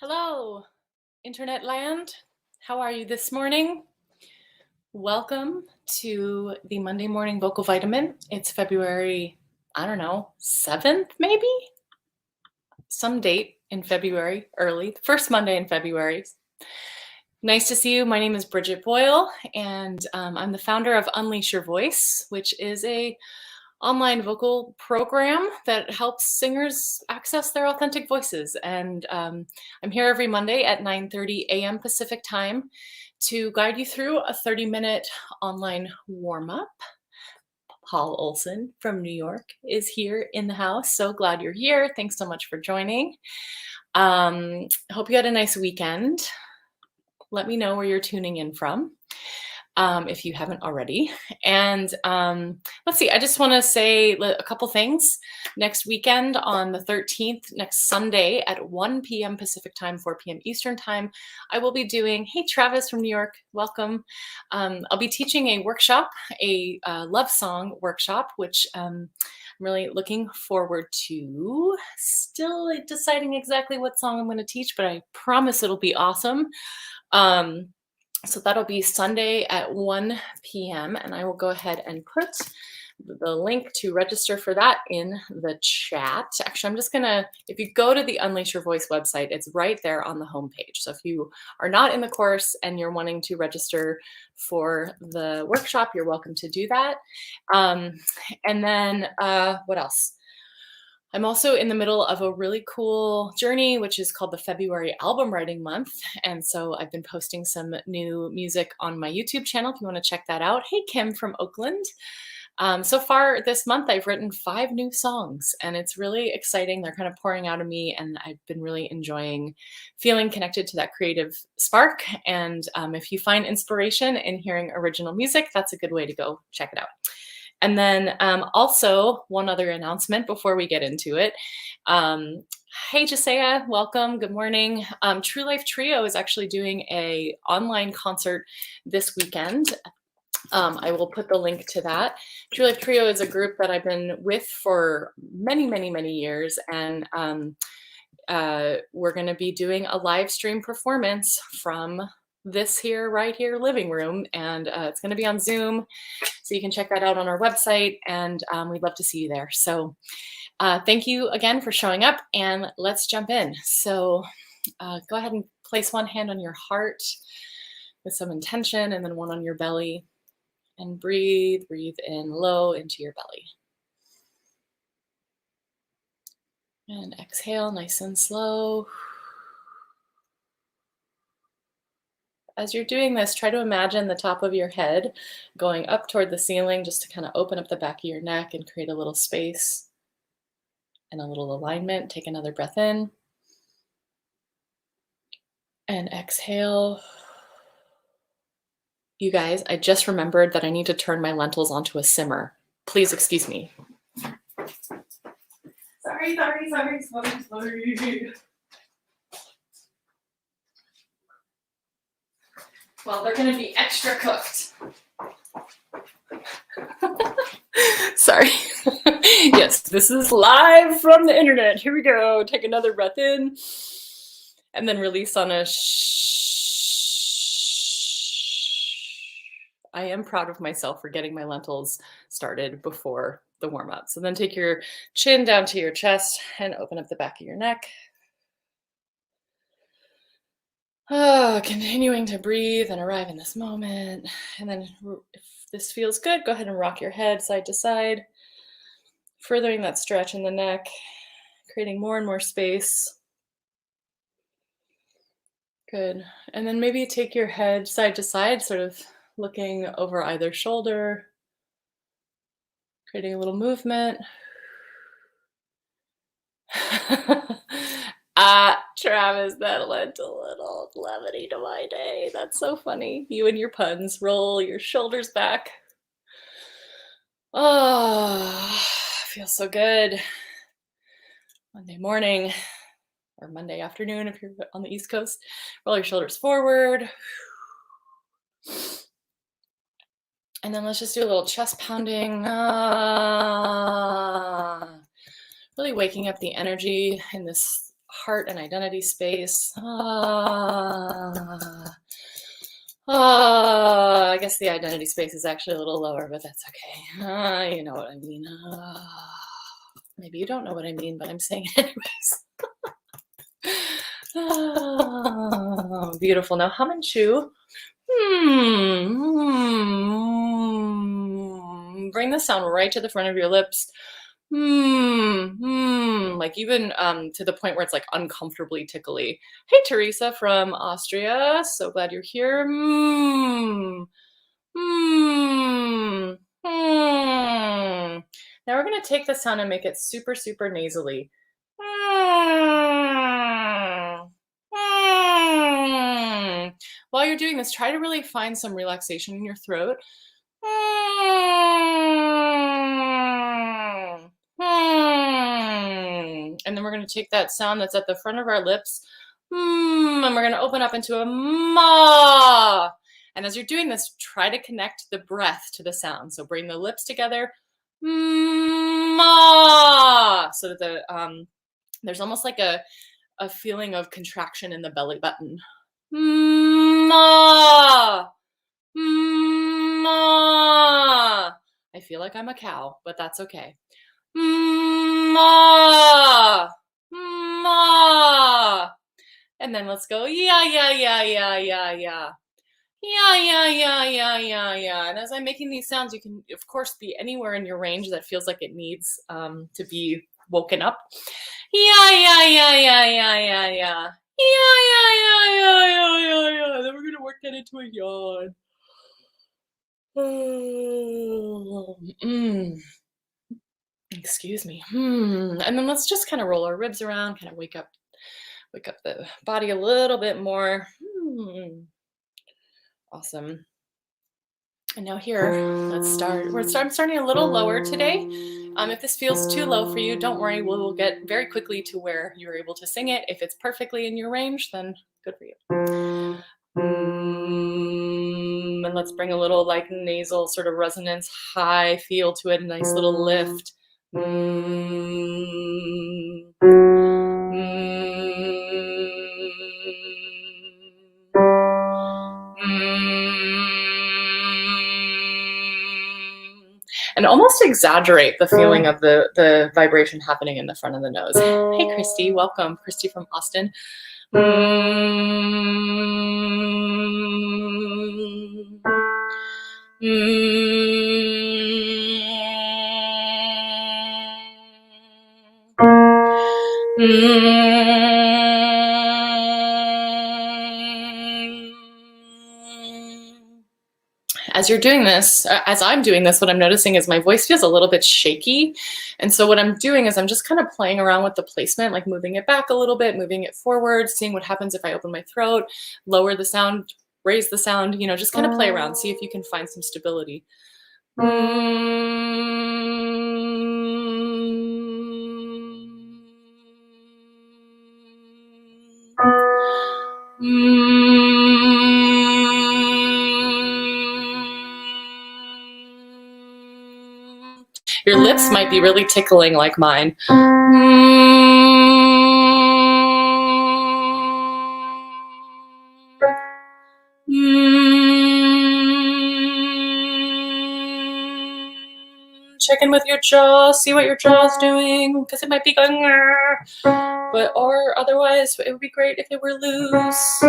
Hello, internet land. How are you this morning? Welcome to the Monday Morning Vocal Vitamin. It's February, I don't know, 7th maybe? Some date in February, early, the first Monday in February. Nice to see you. My name is Briget Boyle, and I'm the founder of Unleash Your Voice, which is a online vocal program that helps singers access their authentic voices. And I'm here every Monday at 9:30 a.m. Pacific time to guide you through a 30-minute online warm-up. Paul Olson from New York is here in the house. So glad you're here. Thanks so much for joining. Hope you had a nice weekend. Let me know where you're tuning in from. If you haven't already. And let's see, I just want to say a couple things. Next weekend on the 13th, next Sunday at 1 p.m. Pacific time, 4 p.m. Eastern time, I will be doing, hey, Travis from New York, welcome. I'll be teaching a workshop, a love song workshop, which I'm really looking forward to. Still deciding exactly what song I'm going to teach, but I promise it'll be awesome. So that'll be Sunday at 1 p.m. and I will go ahead and put the link to register for that in the chat. Actually, I'm just gonna, if you go to the Unleash Your Voice website, it's right there on the homepage. So if you are not in the course and you're wanting to register for the workshop, you're welcome to do that. And then what else? I'm also in the middle of a really cool journey, which is called the February Album Writing Month. And so I've been posting some new music on my YouTube channel if you want to check that out. Hey, Kim from Oakland. So far this month, I've written 5 new songs, and it's really exciting. They're kind of pouring out of me, and I've been really enjoying feeling connected to that creative spark. And if you find inspiration in hearing original music, that's a good way to go check it out. And then also one other announcement before we get into it. Hey, Josiah, welcome, good morning. True Life Trio is actually doing a online concert this weekend. I will put the link to that. True Life Trio is a group that I've been with for many, many, many years. And we're gonna be doing a live stream performance from this here, right here, living room. And it's gonna be on Zoom. So you can check that out on our website, and we'd love to see you there. So thank you again for showing up, and let's jump in. So go ahead and place one hand on your heart with some intention, and then one on your belly, and breathe in low into your belly. And exhale nice and slow. As you're doing this, try to imagine the top of your head going up toward the ceiling, just to kind of open up the back of your neck and create a little space and a little alignment. Take another breath in. And exhale. You guys, I just remembered that I need to turn my lentils onto a simmer. Please excuse me. Sorry. Well, they're gonna be extra cooked. Sorry. Yes, this is live from the internet. Here we go. Take another breath in and then release on a I am proud of myself for getting my lentils started before the warm-up. So then take your chin down to your chest and open up the back of your neck. Continuing to breathe and arrive in this moment. And then if this feels good, go ahead and rock your head side to side, furthering that stretch in the neck, creating more and more space. Good. And then maybe take your head side to side, sort of looking over either shoulder, creating a little movement. Travis, that lent a little levity to my day. That's so funny. You and your puns. Roll your shoulders back. Oh, feels so good. Monday morning or Monday afternoon if you're on the East Coast. Roll your shoulders forward. And then let's just do a little chest pounding. Really waking up the energy in this heart and identity space. I guess the identity space is actually a little lower, but that's okay. You know what I mean. Maybe you don't know what I mean, but I'm saying it anyways. Beautiful. Now hum and chew. Bring the sound right to the front of your lips. Like even to the point where it's like uncomfortably tickly. Hey, Teresa from Austria. So glad you're here. Now we're going to take the sound and make it super, super nasally. While you're doing this, try to really find some relaxation in your throat. And then we're going to take that sound that's at the front of our lips, and we're going to open up into a ma. And as you're doing this, try to connect the breath to the sound. So bring the lips together, ma, so that there's almost like a feeling of contraction in the belly button. Ma, ma. I feel like I'm a cow, but that's okay. Ma, ma. And then let's go, yeah, yeah, yeah, yeah, yeah, yeah. Yeah, yeah, yeah, yeah, yeah, yeah. And as I'm making these sounds, you can, of course, be anywhere in your range that feels like it needs to be woken up. Yeah, yeah, yeah, yeah, yeah, yeah, yeah. Yeah, yeah, yeah, yeah, yeah, yeah, yeah. Then we're going to work that into a yawn. Excuse me. And then let's just kind of roll our ribs around, kind of wake up the body a little bit more. Awesome. And now here, let's start. I'm starting a little lower today. If this feels too low for you, don't worry. We'll get very quickly to where you're able to sing it. If it's perfectly in your range, then good for you. And let's bring a little like nasal sort of resonance, high feel to it, a nice little lift. And almost exaggerate the feeling of the vibration happening in the front of the nose. Hey, Christy, welcome. Christy from Austin. As you're doing this, as I'm doing this, what I'm noticing is my voice feels a little bit shaky. And so what I'm doing is I'm just kind of playing around with the placement, like moving it back a little bit, moving it forward, seeing what happens if I open my throat, lower the sound, raise the sound, you know, just kind of play around, see if you can find some stability. Your lips might be really tickling like mine. Check in with your jaw, see what your jaw's doing, because it might be going, or otherwise it would be great if it were loose.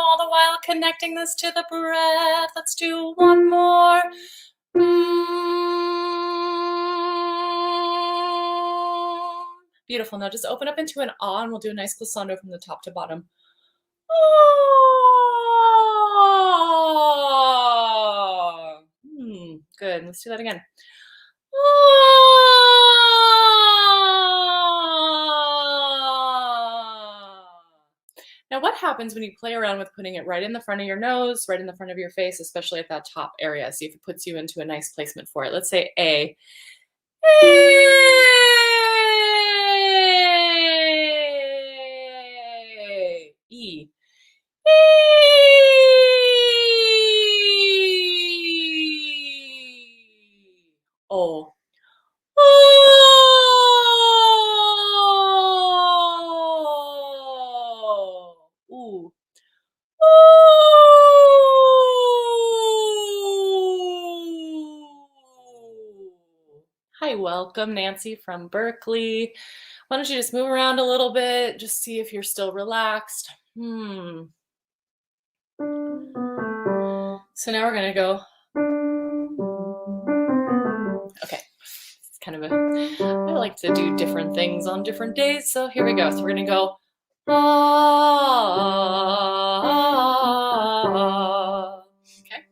All the while connecting this to the breath. Let's do one more. Beautiful. Now just open up into an ah, and we'll do a nice glissando from the top to bottom. Good. Let's do that again. Now, what happens when you play around with putting it right in the front of your nose, right in the front of your face, especially at that top area? See if it puts you into a nice placement for it. Let's say A. E. O. Ooh. Hi, welcome, Nancy from Berkeley. Why don't you just move around a little bit, just see if you're still relaxed. So now we're gonna go. Okay, it's kind of I like to do different things on different days, so here we go. So we're gonna go okay,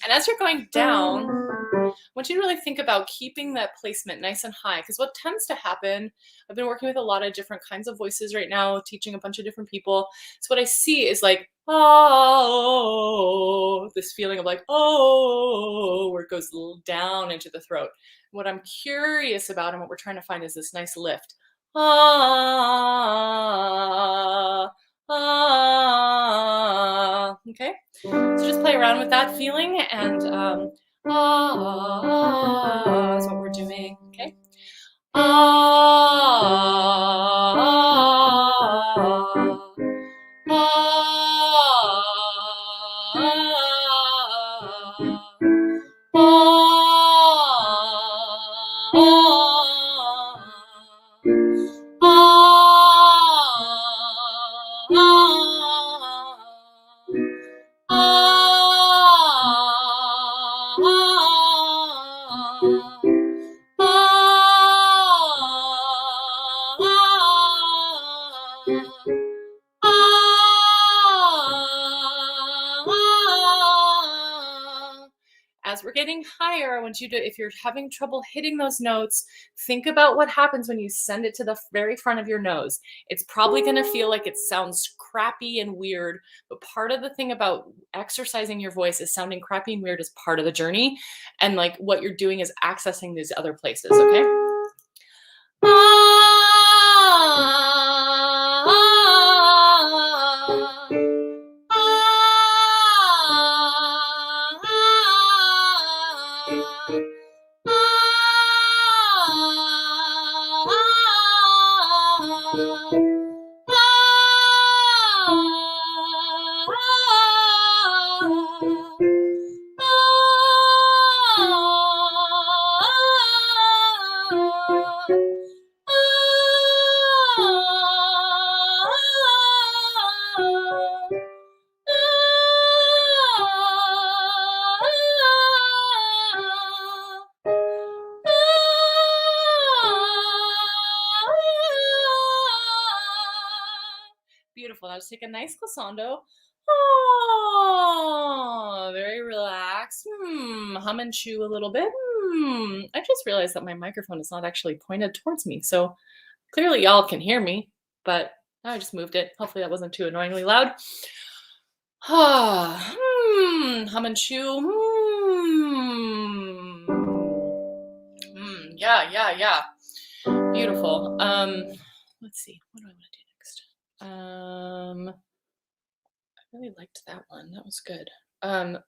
and as you're going down, I want you to really think about keeping that placement nice and high, because what tends to happen, I've been working with a lot of different kinds of voices right now, teaching a bunch of different people. So what I see is like, oh, this feeling of like, oh, where it goes a little down into the throat. What I'm curious about and what we're trying to find is this nice lift. Okay, so just play around with that feeling, and is what we're doing. Okay, as we're getting higher, I want you to, if you're having trouble hitting those notes, think about what happens when you send it to the very front of your nose. It's probably going to feel like it sounds crappy and weird, but part of the thing about exercising your voice is sounding crappy and weird is part of the journey. And like what you're doing is accessing these other places, okay? Beautiful. Now just take a nice glissando. Oh, very relaxed. Hum and chew a little bit. I just realized that my microphone is not actually pointed towards me, so clearly y'all can hear me, but I just moved it. Hopefully that wasn't too annoyingly loud. Hum and chew. Yeah. Beautiful. Let's see. What do I want to do next? I really liked that one. That was good.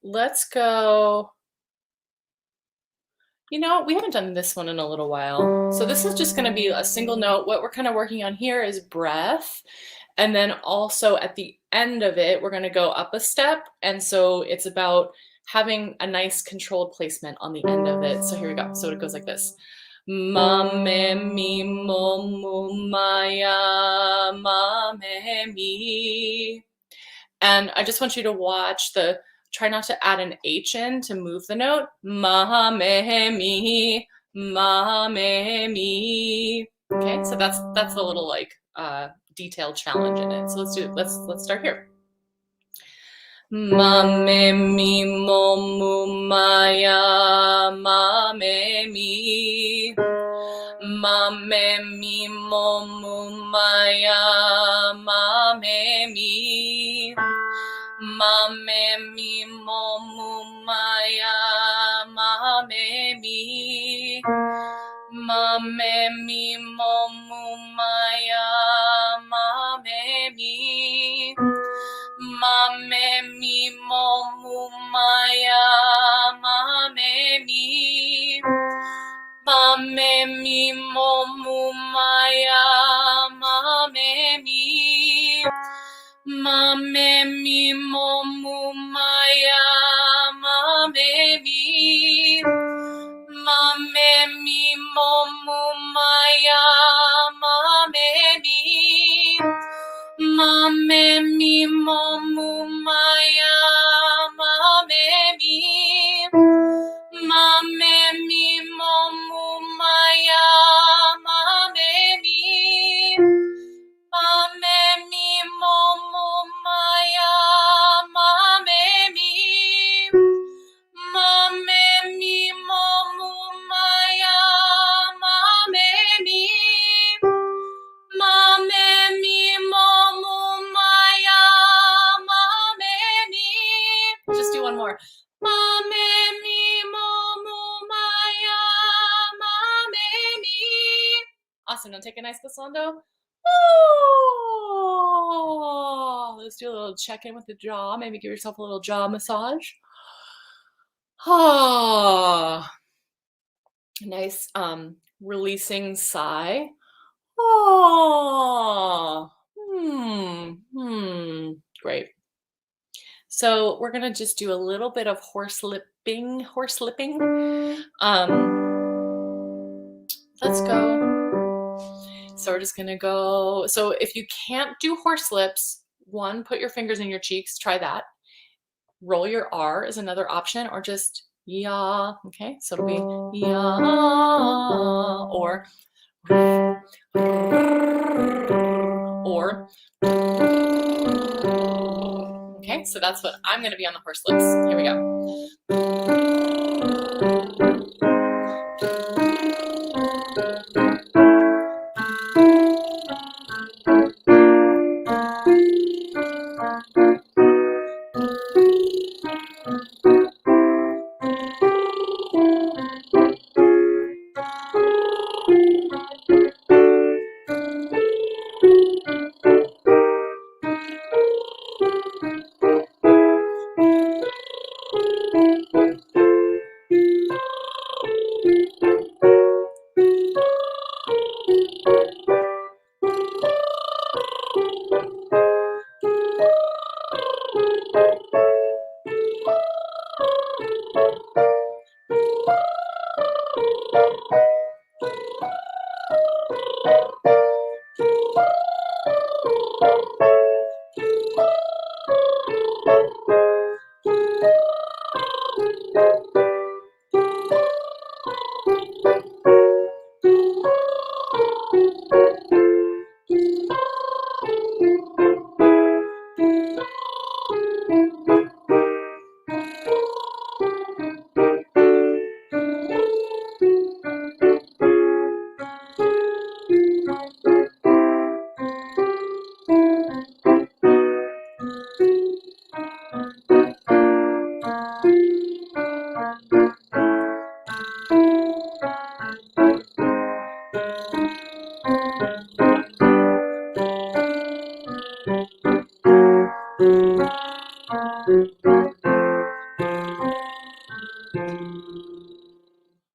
Let's go. You know, we haven't done this one in a little while. So this is just going to be a single note. What we're kind of working on here is breath. And then also at the end of it, we're going to go up a step. And so it's about having a nice controlled placement on the end of it. So here we go. So it goes like this. Ma me mi mo mu maya ma me mi. And I just want you to watch try not to add an H in to move the note. Ma me mi, ma me mi. Okay, so that's a little like detailed challenge in it. So let's do it. Let's start here. Ma me mi mo mu maya ma me mi. Ma me mi mo mu maya ma me mi. Ma me mi mo mu maya ma me mi. ma me mi mo mu maya, ma me mi, ma me mi mo mu maya, ma me mi, ma me mi mo mu maya, ma me mi, ma me mi mo mu maya, ma me mi, ma me mi mo mu maya, ma me mi, ma me mi mo mu maya, ma me mi, ma me mi mo mu maya, ma me mi, ma me mi mo mu maya, ma me mi, ma me mi mo mu maya, ma me mi, ma me mi mo mu maya, ma me mi. Just do one more. Ma me mi mo mu maya, ma me mi. Awesome. Now take a nice glissando. Oh, let's do a little check-in with the jaw. Maybe give yourself a little jaw massage. Ah, nice releasing sigh. Oh, great. So we're gonna just do a little bit of horse lipping. Let's go. So we're just gonna go. So if you can't do horse lips, one, put your fingers in your cheeks, try that. Roll your R is another option, or just ya. Okay, so it'll be ya, or okay, so that's what I'm gonna be on the horse lips. Here we go.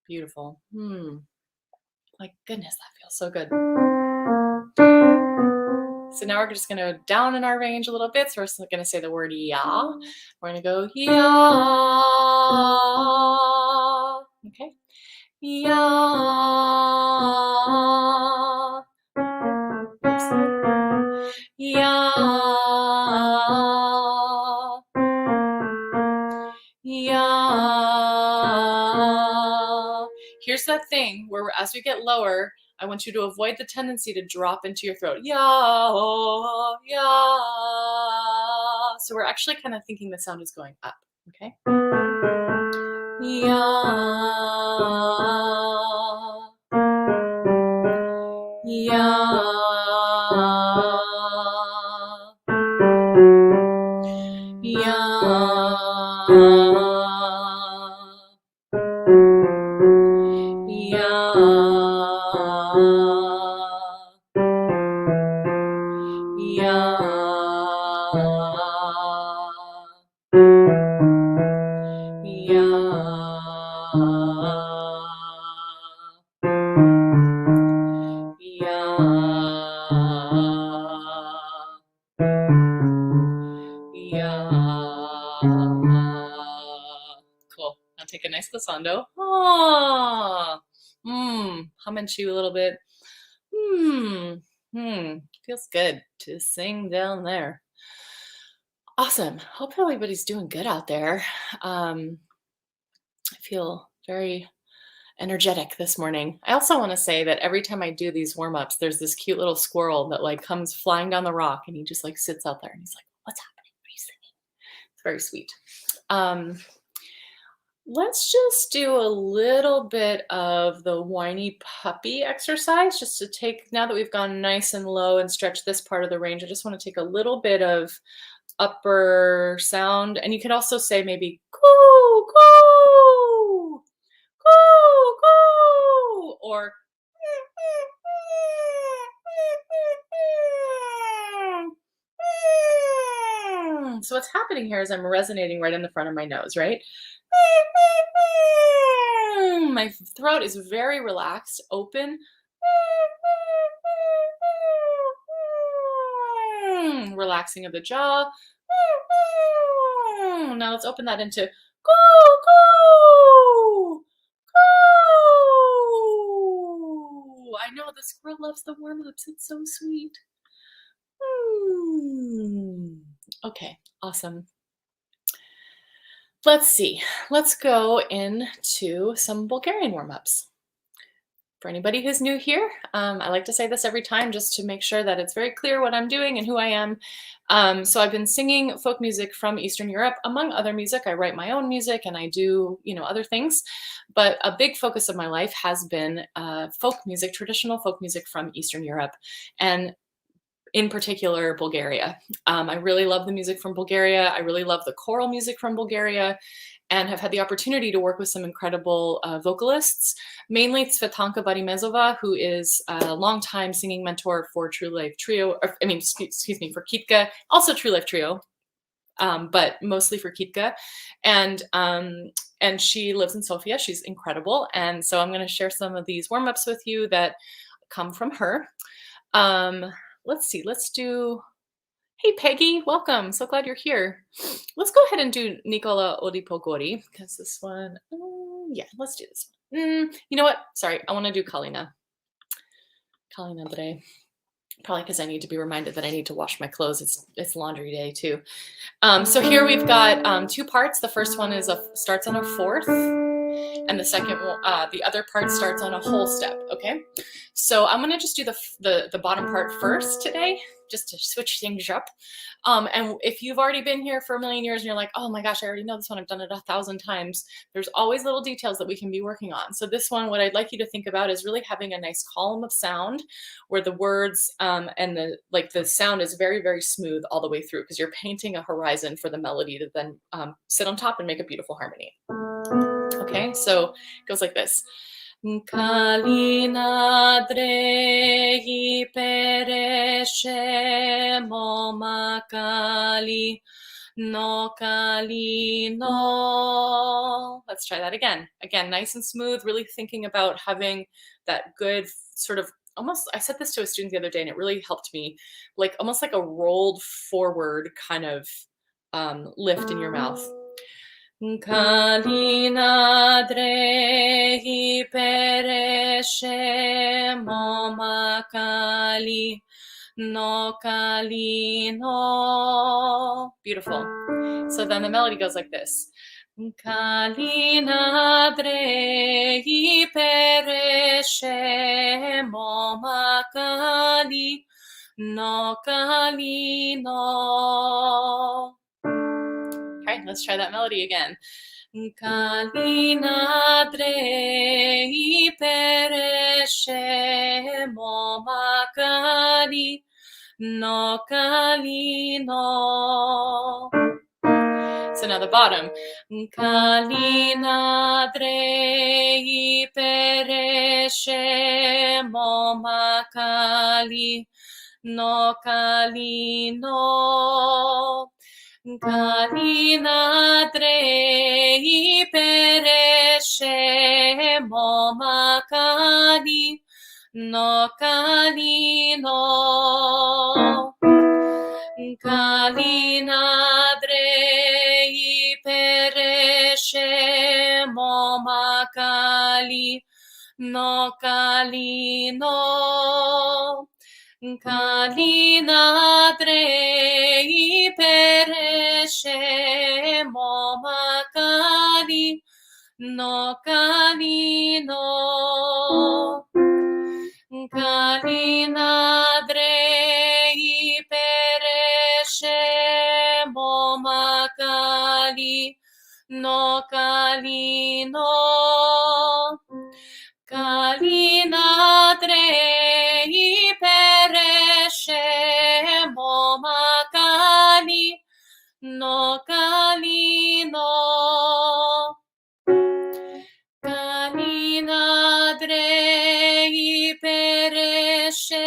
Beautiful. My goodness, that feels so good. So now we're just going to go down in our range a little bit. So we're just going to say the word ya. We're going to go ya. Okay. Ya. Ya. Ya. Here's that thing where as we get lower, I want you to avoid the tendency to drop into your throat. Ya, ya. So we're actually kind of thinking the sound is going up, okay? Ya. Ya. Ya. Cool. Now take a nice glissando. Ah. Hum and chew a little bit. Feels good to sing down there. Awesome. Hope everybody's doing good out there. I feel very energetic this morning. I also want to say that every time I do these warm-ups, there's this cute little squirrel that like comes flying down the rock and he just like sits out there and he's like, what's happening? What are you singing? It's very sweet. Let's just do a little bit of the whiny puppy exercise just to take, now that we've gone nice and low and stretched this part of the range, I just want to take a little bit of upper sound. And you could also say maybe coo, coo, coo, coo, or so what's happening here is I'm resonating right in the front of my nose, right? My throat is very relaxed, open. Relaxing of the jaw. Now let's open that into coo, coo, coo. I know the squirrel loves the warm-ups. It's so sweet. Okay, awesome. Let's see. Let's go into some Bulgarian warm-ups. For anybody who's new here, I like to say this every time just to make sure that it's very clear what I'm doing and who I am. So I've been singing folk music from Eastern Europe. Among other music, I write my own music and I do, other things. But a big focus of my life has been folk music, traditional folk music from Eastern Europe. And in particular, Bulgaria. I really love the music from Bulgaria. I really love the choral music from Bulgaria and have had the opportunity to work with some incredible vocalists, mainly Tsvetanka Barimezova, who is a longtime singing mentor for True Life Trio, excuse me, for Kitka, also True Life Trio, but mostly for Kitka. And she lives in Sofia. She's incredible. And so I'm going to share some of these warm-ups with you that come from her. Let's see, let's do, hey Peggy, welcome, so glad you're here. Let's go ahead and do Nicola Odipogori, because this one, yeah, let's do this one. You know what, sorry, I want to do Kalina Bre, probably because I need to be reminded that I need to wash my clothes. It's laundry day too. So here we've got two parts. The first one is starts on a fourth, and the second, the other part starts on a whole step, okay? So I'm gonna just do the bottom part first today, just to switch things up. And if you've already been here for a million years and you're like, oh my gosh, I already know this one, I've done it 1,000 times, there's always little details that we can be working on. So this one, what I'd like you to think about is really having a nice column of sound where the words and the sound is very, very smooth all the way through, because you're painting a horizon for the melody to then sit on top and make a beautiful harmony. Okay, so it goes like this. Kalina drei pereshe momakali no kalino. Let's try that again. Again, nice and smooth, really thinking about having that good sort of almost, I said this to a student the other day and it really helped me, like almost like a rolled forward kind of lift in your mouth. Kalina drei pereshe momakali no kalino. Beautiful. So then the melody goes like this. Kalina drei pereshe momakali no kalino. Okay, let's try that melody again. Kalina drei pereshe momakali no kalino. So now the bottom. Kalina drei pereshe momakali no kalino. Kalina drei pereshe momakali no kalino. Kalina drei pereshe momakali no kalino. Kalina drei pereshe momakali no kalino. Kalina drei pereshe momakali no kalino. Kalina drei pereshe momakali no kalino. Kalina drei pereshe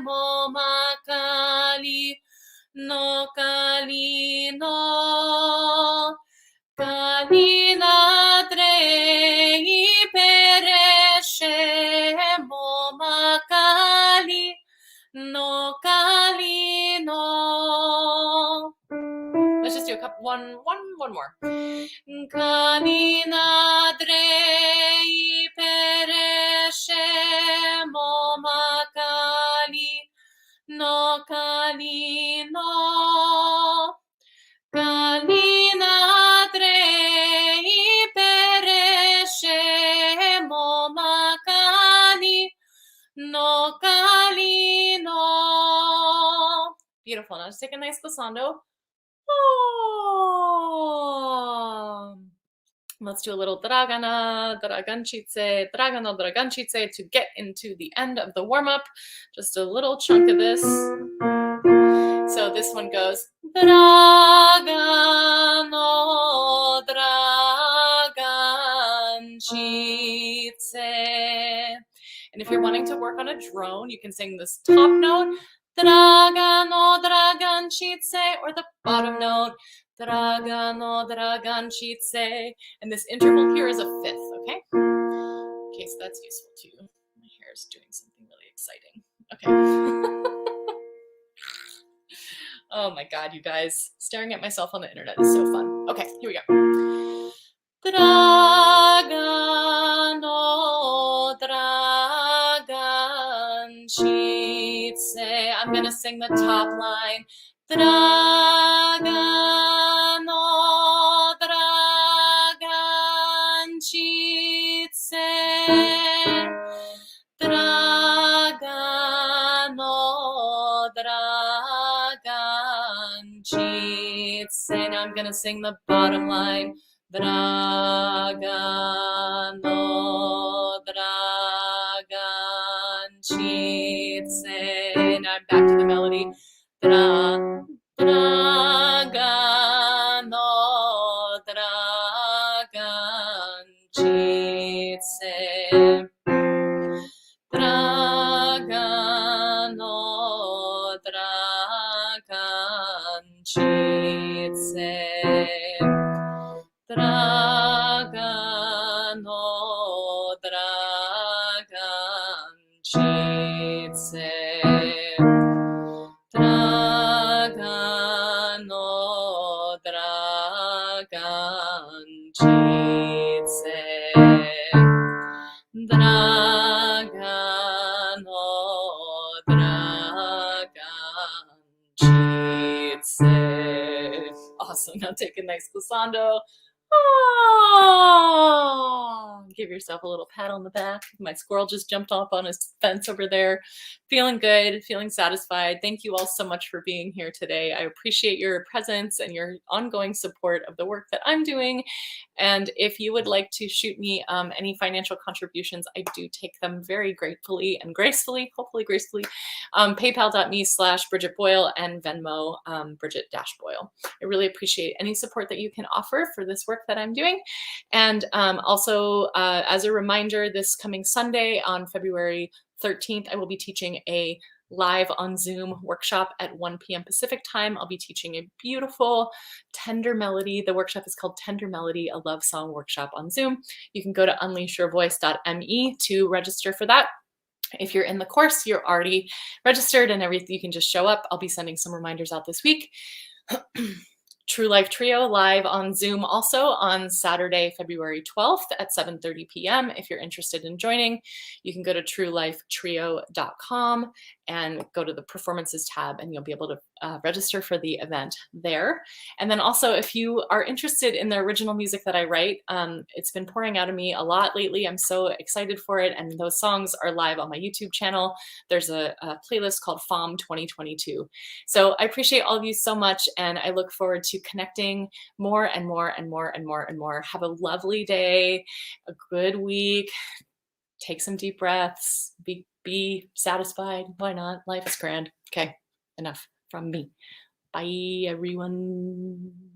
momakali no kalino. Kalina drei pereshe momakali no kalino. Let's just do a couple, one more. Kalina drei pereshe momakali no kalino. Kalina drei pereshe momakali no kalino. Beautiful. Now just take a nice glissando. Let's do a little dragana, draganchice, dragano, draganchice to get into the end of the warm-up. Just a little chunk of this. So this one goes dragano, draganchice. And if you're wanting to work on a drone, you can sing this top note, dragano, draganchice, or the bottom note, dragano, draganchice. And this interval here is a fifth, okay? Okay, so that's useful too. My hair is doing something really exciting. Okay. Oh my God, you guys. Staring at myself on the internet is so fun. Okay, here we go. Dragano, draganchice. I'm gonna sing the top line. Dragano, draganchice. Dragano, draganchice. Now I'm gonna sing the bottom line. Dragano, draganchice. Now I'm back to the melody. Dragano, draganchice. Dragano, draganchice. Dragano, draganchice. Dragano, draganchice. Dragano, draganchice. Awesome. Now take a nice glissando. Oh, give yourself a little pat on the back. My squirrel just jumped off on his fence over there. Feeling good, feeling satisfied. Thank you all so much for being here today. I appreciate your presence and your ongoing support of the work that I'm doing. And if you would like to shoot me any financial contributions, I do take them very gratefully and gracefully, hopefully gracefully. PayPal.me/Briget Boyle and Venmo Briget-Boyle. I really appreciate any support that you can offer for this work that I'm doing. And also, as a reminder, this coming Sunday on February 13th, I will be teaching a live on Zoom workshop at 1 p.m. Pacific time. I'll be teaching a beautiful tender melody. The workshop is called Tender Melody, a love song workshop on Zoom. You can go to unleashyourvoice.me to register for that. If you're in the course, you're already registered and everything, you can just show up. I'll be sending some reminders out this week. True Life Trio live on Zoom also on Saturday, February 12th at 7:30 p.m. If you're interested in joining, you can go to truelifetrio.com and go to the performances tab and you'll be able to register for the event there. And then also, if you are interested in the original music that I write, it's been pouring out of me a lot lately. I'm so excited for it. And those songs are live on my YouTube channel. There's a playlist called FOM 2022. So I appreciate all of you so much. And I look forward to connecting more and more and more and more and more. Have a lovely day, a good week. Take some deep breaths. Be satisfied. Why not? Life is grand. Okay, enough from me. Bye, everyone.